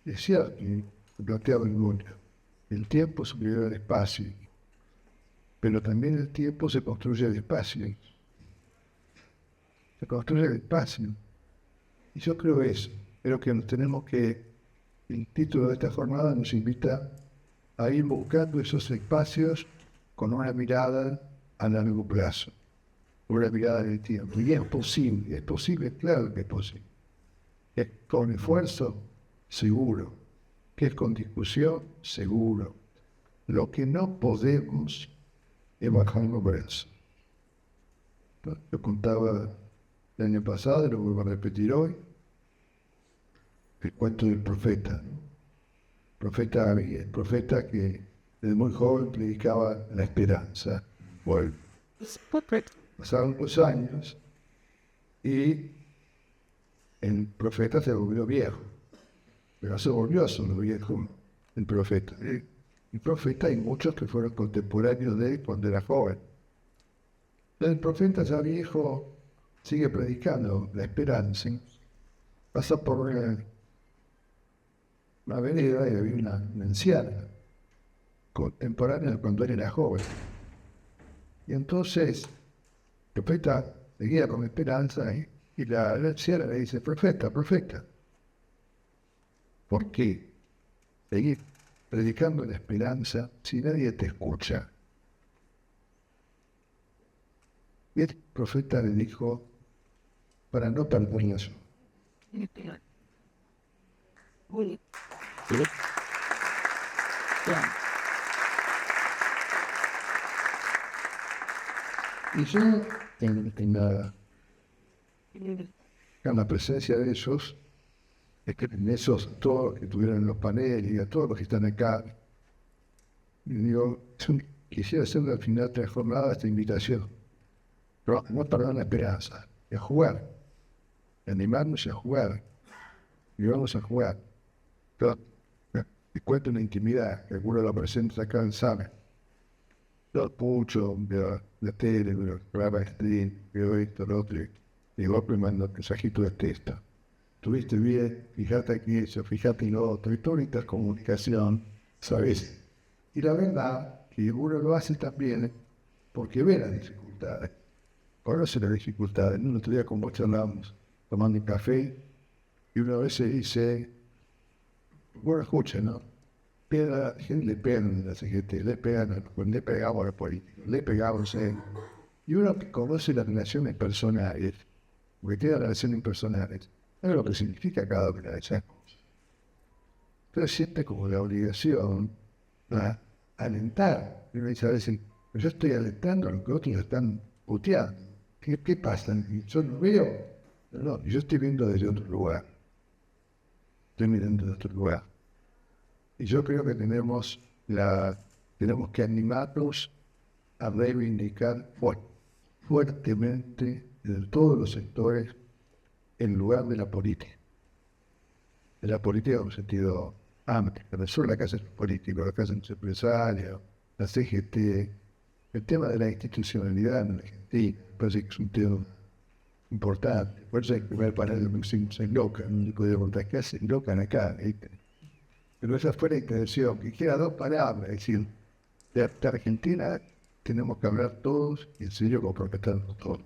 es cierto que planteaba el mundo. El tiempo superior al espacio, pero también el tiempo se construye al espacio. Se construye el espacio. Y yo creo eso. Creo que nos tenemos que, el título de esta jornada nos invita a ir buscando esos espacios con una mirada a largo plazo, una mirada en el tiempo. Y es posible, claro que es posible. Es con esfuerzo, seguro. Que es con discusión, seguro. Lo que no podemos es bajar los brazos. Yo contaba el año pasado, y lo vuelvo a repetir hoy, el cuento del profeta. El profeta que desde muy joven predicaba la esperanza. Bueno, pasaron los años y el profeta se volvió viejo. Pero se volvió solo viejo el profeta. El profeta hay muchos que fueron contemporáneos de él cuando era joven. El profeta ya viejo sigue predicando la esperanza. Pasa por una vereda y había una anciana contemporánea cuando él era joven. Y entonces el profeta seguía con esperanza y la anciana le dice, profeta, ¿por qué seguir predicando la esperanza si nadie te escucha? Y el profeta le dijo, para no perder eso. Y yo, en la presencia de esos, es que en esos, todos los que estuvieron en los paneles y a todos los que están acá, y digo, quisiera hacerle al final de la jornada esta invitación, pero no perder la esperanza, y a jugar, animarnos a jugar, y vamos a jugar. Pero, te cuento una intimidad, que alguno de los presentes acá sabe. Yo mucho de la tele, de los programas de stream, veo esto, lo otro, y golpe me mando mensajitos de texto. Estuviste bien, fíjate aquí eso, fíjate en lo otro, y toda la intercomunicación, ¿sabes? Y la verdad que uno lo hace también porque ve las dificultades, conoce las dificultades. El otro día con vos charlamos, tomando un café, y una vez se dice, bueno, escucha, ¿no? La gente le pegan a la CGT, le pegamos a los políticos, le pegamos a él. Y uno que conoce las relaciones personales, porque tiene relaciones personales, sabe lo que significa cada una de esas cosas. Entonces siente como la obligación a alentar. Y uno dice a veces, yo estoy alentando a lo que otros están puteando. ¿Qué pasa? Yo no veo. No, yo estoy viendo desde otro lugar. Estoy mirando desde otro lugar. Y yo creo que tenemos que animarnos a reivindicar fuertemente en todos los sectores el lugar de la política. De la política en un sentido amplio, no solo la casa de los políticos, la casa de los empresarios, la CGT, el tema de la institucionalidad en la Argentina, me parece que es un tema importante. Por eso hay que ver para el se enlocan, no puede preguntar qué se enlocan acá. Pero esa fue la intención, que quiera dos palabras, es decir, de Argentina tenemos que hablar todos y en serio comprometernos todos.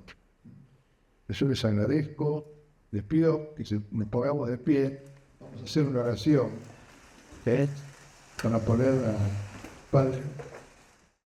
Yo les agradezco, les pido que nos pongamos de pie, vamos a hacer una oración para poner a Padre.